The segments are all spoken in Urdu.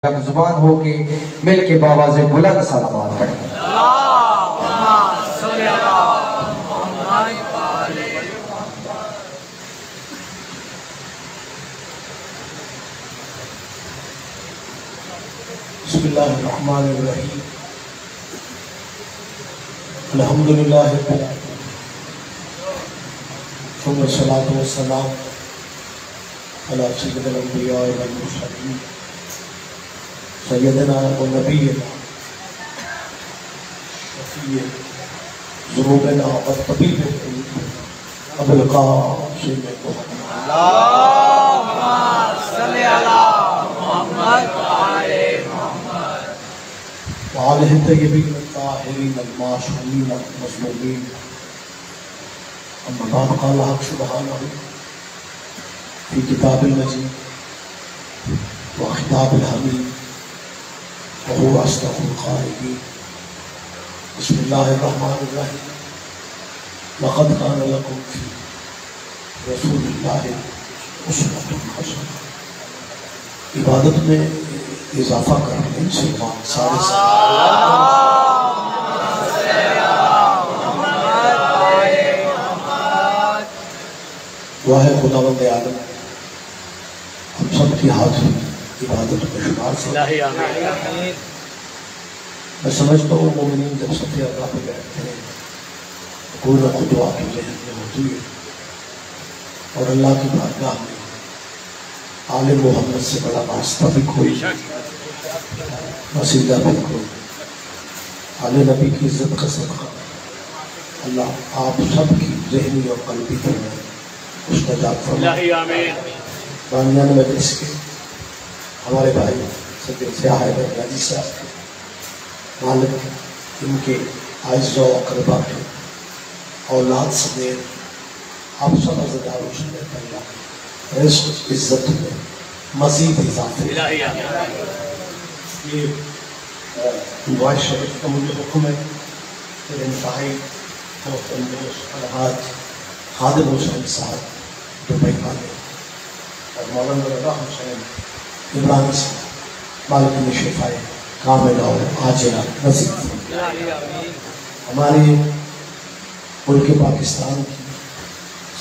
زبان ہو کے مل کے بابا سے بلند سلامات پڑھیں۔ بسم اللہ الرحمن الرحیم الحمدللہ رب العالمین ثم الصلاۃ والسلام علی سید الانبیاء والمرسلین سیدنا و نبینا شفیع ذنوبنا و طبیب قلوبنا ابو القاسم محمد اللہم صلی علی محمد وآلہ الطیبین الطاہرین المعصومین المظلومین اما بعد قال حق سبحانہ فی کتاب المجید و خطاب الحمید وهو أصدق القائلين بسم الله الرحمن الرحيم لقد كان لكم في رسول الله أسوة حسنة عبادت میں اضافہ کرنے سے سارے دعا ہے خداوند عالم ہم سب کی حاضری عبادت میں شمار سے میں سمجھتا ہوں مومنین جب صفحہ اللہ پہ بیٹھتے ہیں کوئی نہ کوئی دعا کی ذہن میں ہوتی ہے اور اللہ کی بارگاہ میں آل محمد سے بڑا واسطہ بھی کوئی وسیلہ بھی کوئی آل نبی کی عزت کا صدقہ اللہ آپ سب کی ذہنی اور قلبی طرح مستجاب فرمائے بانیان مجلس کے ہمارے بھائی صدر سیاح راجی صاحب کے مالک ان کے عائز و اقربا کے اولاد سمیت آپ سب عزدار و شریعت اللہ رزق عزت میں مزید اضافے یہ دعائے شریف کا مجھے حکم ہے کہ انتہائی الحاج خادم حسین صاحب دبئی والے اور مولانا رضا حسین ابراہیم صاحب مالک میں شفائے کامل اور عاجلہ نصیب ہمارے ملک پاکستان کی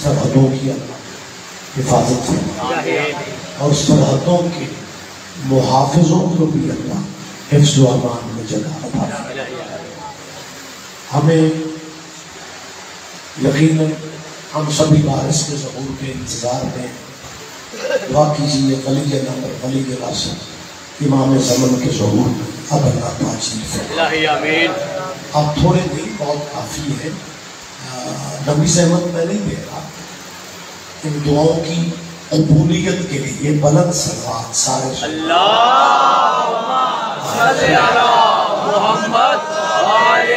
سرحدوں کی اللہ حفاظت فرمائے اور سرحدوں کے محافظوں کو بھی اللہ حفظ و امان میں جگہ عطا فرمائے۔ ہمیں یقیناً ہم سبھی بارش کے ظہور کے انتظار میں دعا کیجیے ولی نمبر ولی راست امام زمن کے ظہور میں اب اللہ تاجیل فرمائے۔ اب تھوڑے دن بہت کافی ہے، نبی سے احمد میں نہیں دے رہا، ان دعاؤں کی قبولیت کے لیے بلند سلوات سارے اللہم صلی علی محمد آل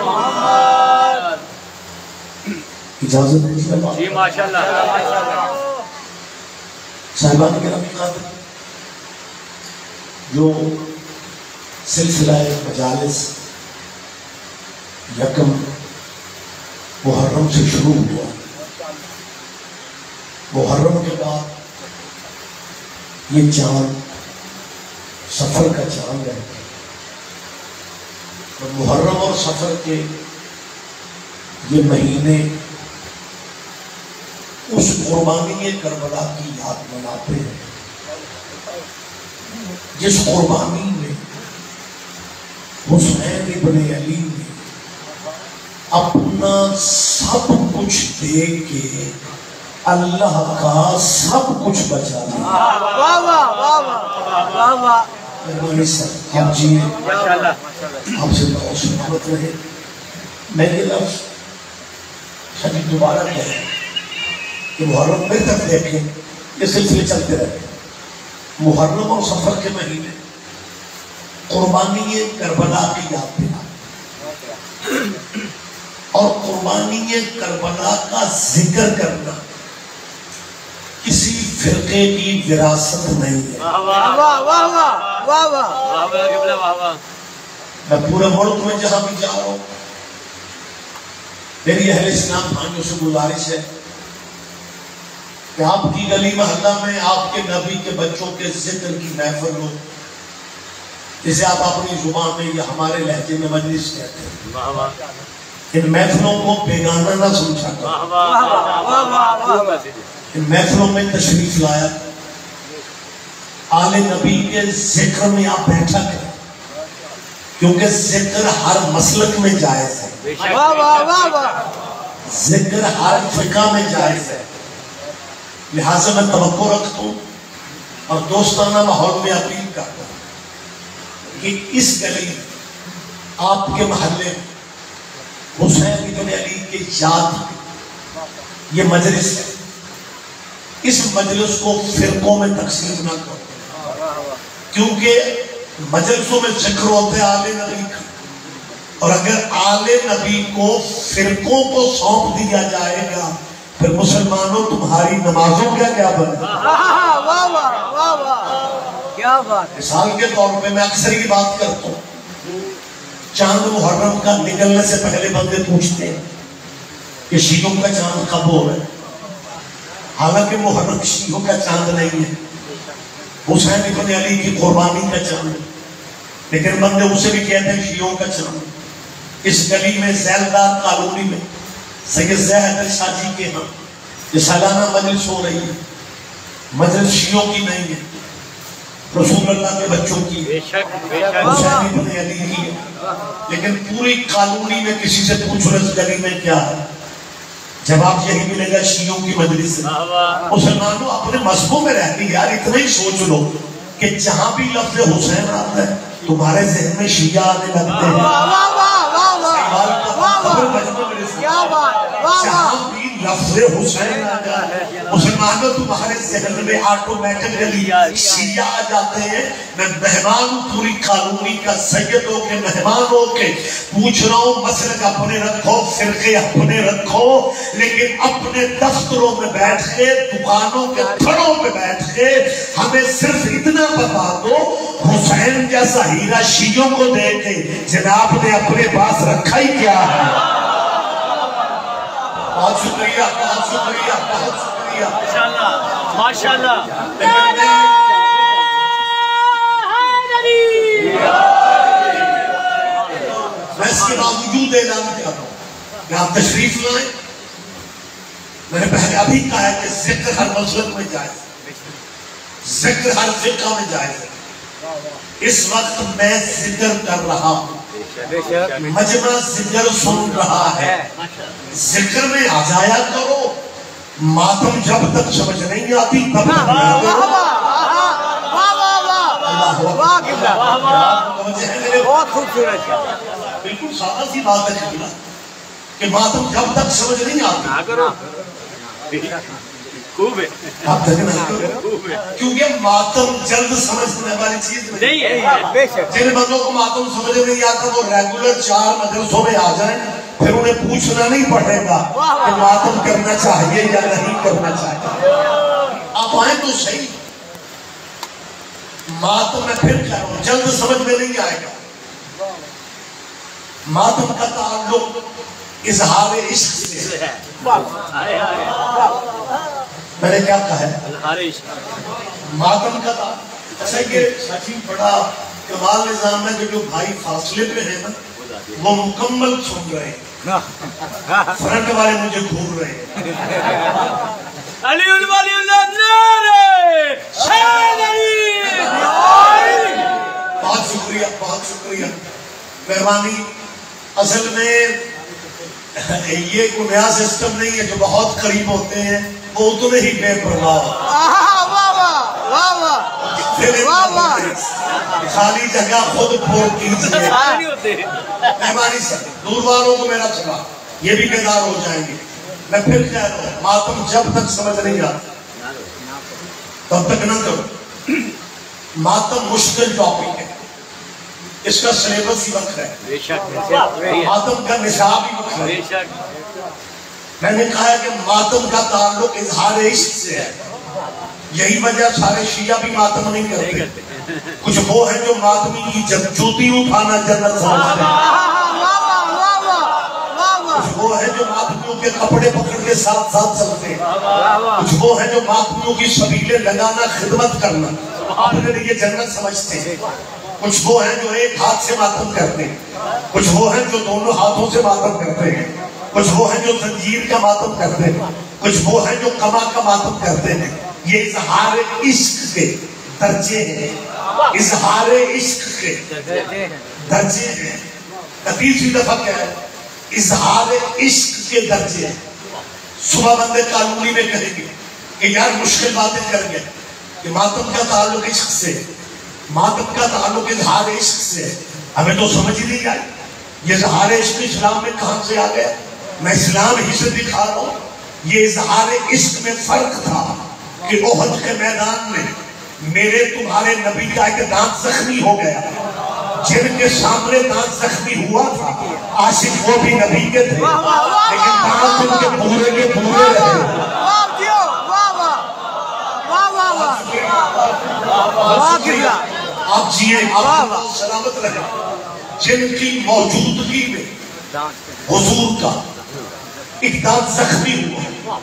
محمد۔ اجازت دیجیے جی ماشاءاللہ۔ صاحبان کرام خاطر جو سلسلہ مجالس یکم محرم سے شروع ہوا، محرم کے بعد یہ چاند سفر کا چاند ہے اور محرم اور سفر کے یہ مہینے اس قربانی کربلا کی یاد مناتے ہیں جس قربانی میں حسین ابن علی نے اپنا سب کچھ دے کے اللہ کا سب کچھ بچا لیا۔ واہ واہ واہ واہ واہ واہ۔ مہربانی صاحب آپ جی آپ سے بہت سلامت رہے۔ میں یہ لفظ شاید دوبارہ کہہ کہ محرم میں تک دیکھیں یہ سلسلے چلتے رہے۔ محرم اور سفر کے مہینے قربانی کربلا کی یاد دلاتے اور قربانی کربلا کا ذکر کرنا کسی فرقے کی وراثت نہیں ہے۔ واہ واہ واہ واہ واہ واہ۔ میں پورے ملک میں جہاں بھی جا رہا ہوں میری اہل اسلام بھائیوں سے گزارش ہے کہ آپ کی گلی محلہ میں آپ کے نبی کے بچوں کے ذکر کی محفل ہو، جسے آپ اپنی زبان میں یا ہمارے لہجے میں مجلس کہتے ہیں، ان محفلوں کو بیگانہ نہ سمجھا کرو۔ ان محفلوں میں تشریف لایا، آل نبی کے ذکر میں آپ بیٹھا کریں، کیونکہ ذکر ہر مسلک میں جائز ہے، ذکر ہر فقہ میں جائز ہے۔ لہٰذا میں توقع رکھتا ہوں اور دوستانہ ماحول میں اپیل کرتا ہوں کہ اس گلی آپ کے محلے میں حسین ابن علی کے یاد یہ مجلس ہے، اس مجلس کو فرقوں میں تقسیم نہ کرو، کیونکہ مجلسوں میں ذکر ہوتے آل نبی کا، اور اگر آل نبی کو فرقوں کو سونپ دیا جائے گا پھر مسلمانوں تمہاری نمازوں کا کیا بنے؟ کیا بات! مثال کے طور پہ میں اکثر یہ بات کرتا ہوں، چاند محرم کا نکلنے سے پہلے بندے پوچھتے ہیں کہ شیعوں کا چاند کب ہو رہا ہے، حالانکہ محرم شیعوں کا چاند نہیں ہے، حسین ابن علی کی قربانی کا چاند ہے، لیکن بندے اسے بھی کہتے ہیں شیعوں کا چاند۔ اس گلی میں زیلدار کالونی میں سید زاہد شاہ جی کے ہاں یہ سالانہ مجلس ہو رہی ہے، مجلس شیعوں کی نہیں ہے، رسول اللہ کے بچوں کی ہے، حسین ابن علی کی ہے، لیکن پوری کالونی میں کسی سے پوچھ رہے اس گلی میں کیا ہے، جواب یہی ملے گا شیعوں کی مجلس ہے۔ مسلمانوں اپنے مذہبوں میں رہتی یار اتنا ہی سوچ لو کہ جہاں بھی لفظ حسین آتا ہے تمہارے ذہن میں شیعہ آنے لگتے ہیں، جہاں بھی لفظ حسین آتا ہے مسلمانوں تمہارے ذہن میں آٹومیٹکلی شیعہ آ جاتے ہیں۔ میں مہمان ہوں پوری کالونی کا، سید ہو کے مہمان ہو کے پوچھ رہا ہوں، مسلک اپنے رکھو، فرقے اپنے رکھو، لیکن اپنے دفتروں میں بیٹھ کے، دکانوں کے تھڑوں پہ بیٹھ کے ہمیں صرف اتنا بتا دو حسین جیسا ہیرا شیعوں کو دے کے جناب نے اپنے پاس رکھا ہی کیا ہے۔ بہت شکریہ، بہت شکریہ، بہت شکریہ، ماشاءاللہ۔ میں اس کے باوجود اعلان کرتا ہوں کہ آپ تشریف لائیں۔ میں نے پہلے ابھی کہا ہے کہ ذکر ہر مسلک میں جائز ہے، ذکر ہر فقہ میں جائز ہے۔ اس وقت میں ذکر کر رہا ہوں، مجمع ذکر سن رہا ہے، ذکر میں آ جایا کرو، ماتم جب تک سمجھ نہیں آتی تب تک نہ کرو۔ بہت خوبصورت، بالکل سادہ سی بات ہے جی کہ ماتم جب تک سمجھ نہیں آتی آپ تک نہ کرو، کیونکہ ماتم جلد سمجھنے والی چیز نہیں ہے۔ جن بندوں کو ماتم سمجھ نہیں آتا وہ ریگولر 4 مدرسوں میں آ جائیں، پھر انہیں پوچھنا نہیں پڑے گا کہ ماتم کرنا چاہیے یا نہیں کرنا چاہیے۔ آپ آئیں تو صحیح، ماتم میں پھر کہہ رہا ہوں جلد سمجھ میں نہیں آئے گا۔ ماتم کا تعلق اظہار عشق سے ہے۔ میں نے کیا کہا ہے؟ ماتم کا تعلق، اچھا یہ سچی بڑا کمال نظام ہے کہ جو بھائی فاصلے پہ ہیں نا وہ مکمل سن رہے ہیں، فرنٹ والے مجھے گھور رہے ہیں۔ علی الولی اللہ نعرہ حیدر علی۔ بہت شکریہ، بہت شکریہ، مہربانی۔ اصل میں یہ کوئی نیا سسٹم نہیں ہے، جو بہت قریب ہوتے ہیں وہ اتنے ہی بے پرواہ، خالی جگہ خود پور کیجئے۔ مہربانی سے دور والوں کو میرا سنا، یہ بھی بیدار ہو جائیں گے۔ میں پھر کہہ رہا ہوں ماتم جب تک سمجھ نہیں آتا تب تک نہ کرو۔ ماتم مشکل ٹاپک ہے، اس کا سلیبس ہی وقت ہے، ماتم کا نصاب ہی وقت ہے۔ میں نے کہا کہ ماتم کا تعلق اظہار عشق سے ہے، یہی وجہ سارے شیعہ بھی ماتم نہیں کرتے۔ کچھ وہ ہیں جو ماتمی کی جوتی اٹھانا جنت سمجھتے ہیں، کچھ وہ ہیں جو ماتمیوں کے کپڑے پکڑ کے ساتھ ساتھ چلتے ہیں، کچھ وہ ہیں جو ماتمیوں کی سبیلیں لگانا، خدمت کرنا اپنے لیے جنت سمجھتے ہیں۔ کچھ وہ ہیں جو ایک ہاتھ سے ماتم کرتے ہیں، کچھ وہ ہیں جو دونوں ہاتھوں سے ماتم کرتے ہیں، کچھ وہ ہیں جو زنجیر کا ماتم کرتے ہیں، کچھ وہ ہیں جو کما کا ماتم کرتے ہیں۔ یہ اظہار عشق کے درجے ہیں، اظہار عشق کے درجے ہیں۔ تیسری دفعہ کیا ہے؟ اظہار عشق کے درجے ہیں۔ صبح بندے قانونی میں کہیں گے کہ یار مشکل باتیں کریں گے کہ ماتم کا تعلق عشق سے، ماتم کا تعلق اظہار عشق سے، ہمیں تو سمجھ ہی نہیں آئی یہ اظہار عشق اسلام میں کہاں سے آ گیا؟ میں اسلام ہی سے دکھا رہا ہوں۔ یہ اظہار عشق میں فرق تھا کہ احد کے میدان میں میرے تمہارے نبی کا ایک دانت زخمی ہو گیا، جن کے سامنے دانت زخمی ہوا تھا عاشق وہ بھی نبی کے تھے، لیکن دانت ان کے پورے کے پورے رہے۔ آپ جیئے، آپ سلامت رہے۔ جن کی موجودگی میں حضور کا ایک دانت زخمی ہوا،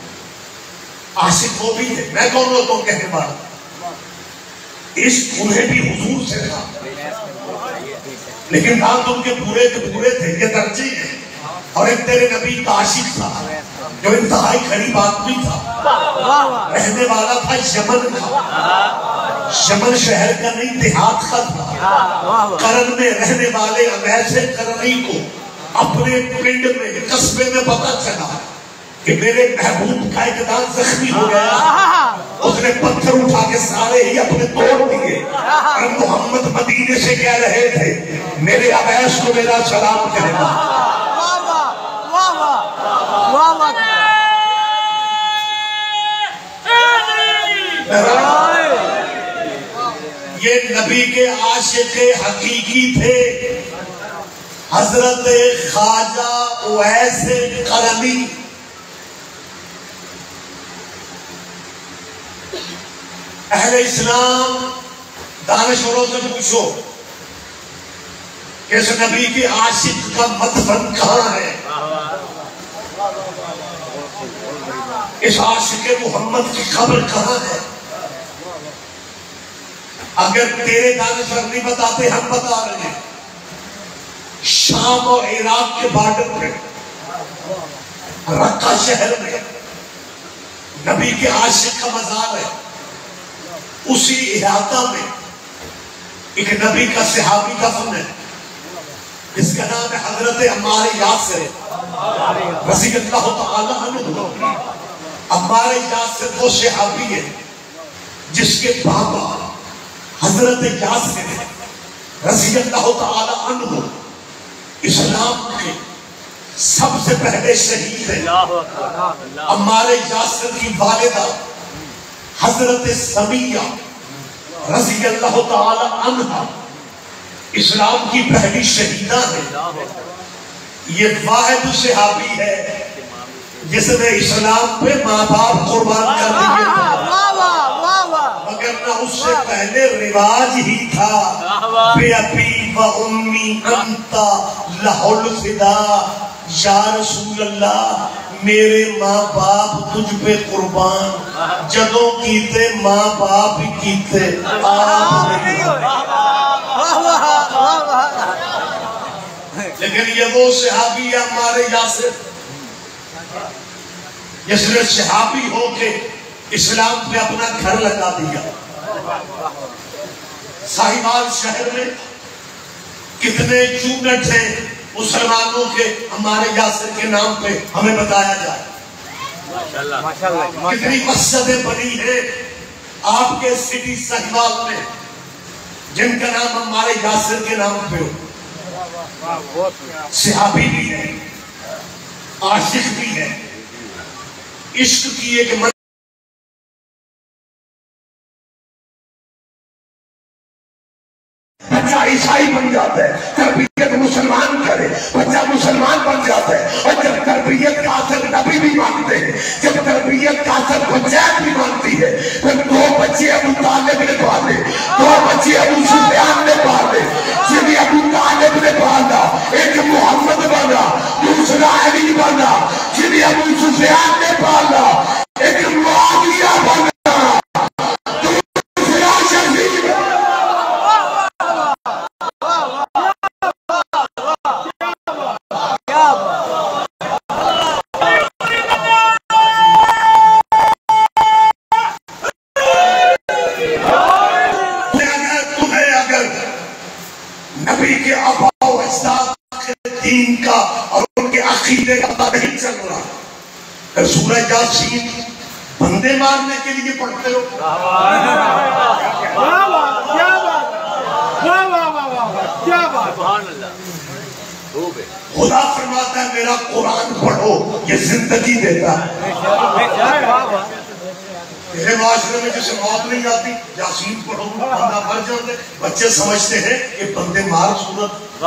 عاشق وہ بھی تھے۔ میں کون ہوتا ہوں کہنے والا؟ عشق انہیں بھی حضور سے تھا، لیکن دانت ان کے پورے کے پورے تھے۔ یہ درجے ہیں۔ اور ایک تیرے نبی کا عاشق تھا جو انتہائی قریب آدمی تھا، رہنے والا تھا یمن کا، یمن شہر کا نہیں دیہات کا تھا۔ قرن میں رہنے والے اویس قرنی کو اپنے پنڈ میں قصبے میں پتہ چلا کہ میرے محبوب کا ایک دانت زخمی ہو گیا۔ اس نے پتھر اٹھا کے سارے ہی اپنے توڑ دیے، اور محمد مدینے سے کہہ رہے تھے میرے اویس کو میرا سلام کہنا۔ یہ نبی کے عاشق حقیقی تھے حضرت خواجہ اویس قرنی۔ اہل اسلام دانشوروں سے پوچھو کہ اس نبی کے عاشق کا مدفن کہاں ہے؟ اس عاشق محمد کی قبر کہاں ہے؟ اگر تیرے دانشور نہیں بتاتے، ہم بتا رہے ہیں۔ شام اور عراق کے بارڈر پہ رقہ شہر میں نبی کے عاشق کا مزار ہے۔ اسی احاطہ میں ایک نبی کا صحابی دفن ہے جس کا نام ہے حضرت عمار یاسر رضی اللہ تعالی عنہ۔ عمار یاسر وہ صحابی ہے جس کے بابا حضرت یاسر رضی اللہ تعالی عنہ اسلام کے سب سے پہلے شہید ہیں۔ عمار یاسر کی والدہ حضرت سمیہ رضی اللہ تعالی عنہ اسلام کی پہلی شہیدہ ہے۔ یہ واحد صحابی ہے جس نے اسلام پہ ماں باپ قربان کر دیے، مگر نہ اس سے پہلے رواج ہی تھا بے ابی و امی انت لہ الفدا، یا رسول اللہ میرے ماں باپ تجھ پہ قربان، جدوں کیتے ماں باپ ہی کیتے آپ نہیں۔ لیکن یہ وہ صحابی ہے ہمارے یاسر جس نے صحابی ہو کے اسلام پہ اپنا گھر لگا دیا۔ ساہیوال شہر میں کتنے یونٹ ہیں مسلمانوں کے ہمارے یاسر کے نام پہ ہمیں بتایا جائے۔ کتنی مسجدیں بنی ہیں آپ کے سٹی ساہیوال میں جن کا نام ہمارے یاسر کے نام پہ ہو۔ صحابی بھی ہے، عاشق بھی ہے، عشق کی ایک بچہ عیسائی بن جاتا ہے، تربیت مسلمان کرے، بچہ مسلمان بن جاتا ہے۔ اور جب تربیت کا اثر نبی بھی مانتے ہیں، جب تربیت کا اثر پنچایت بھی مانتی ہے، پھر دو بچے ابو طالب نے پالے، دو بچے ابو سفیان نے پالے، جنہیں ابو طالب نے پالا ایک محمد بنا، دوسرا علی بنا، جنہیں ابو سفیان نے پالا ایک معاویہ بنا، دوسرا شفیع تمہیں اگر نبی کے آباء و اجداد کے دین کا اور ان کے عقیدے کا پتہ نہیں چل رہا، پھر سورہ یاسین بندے مارنے کے لیے پڑھتے ہو؟ خدا فرماتا ہے میرا قرآن پڑھو، یہ زندگی دیتا ہے۔ تیرے معاشرے میں جسے موت نہیں آتی، یاسین پڑھو بندہ مر جاتے، بچے سمجھتے ہیں کہ بندے مار صورت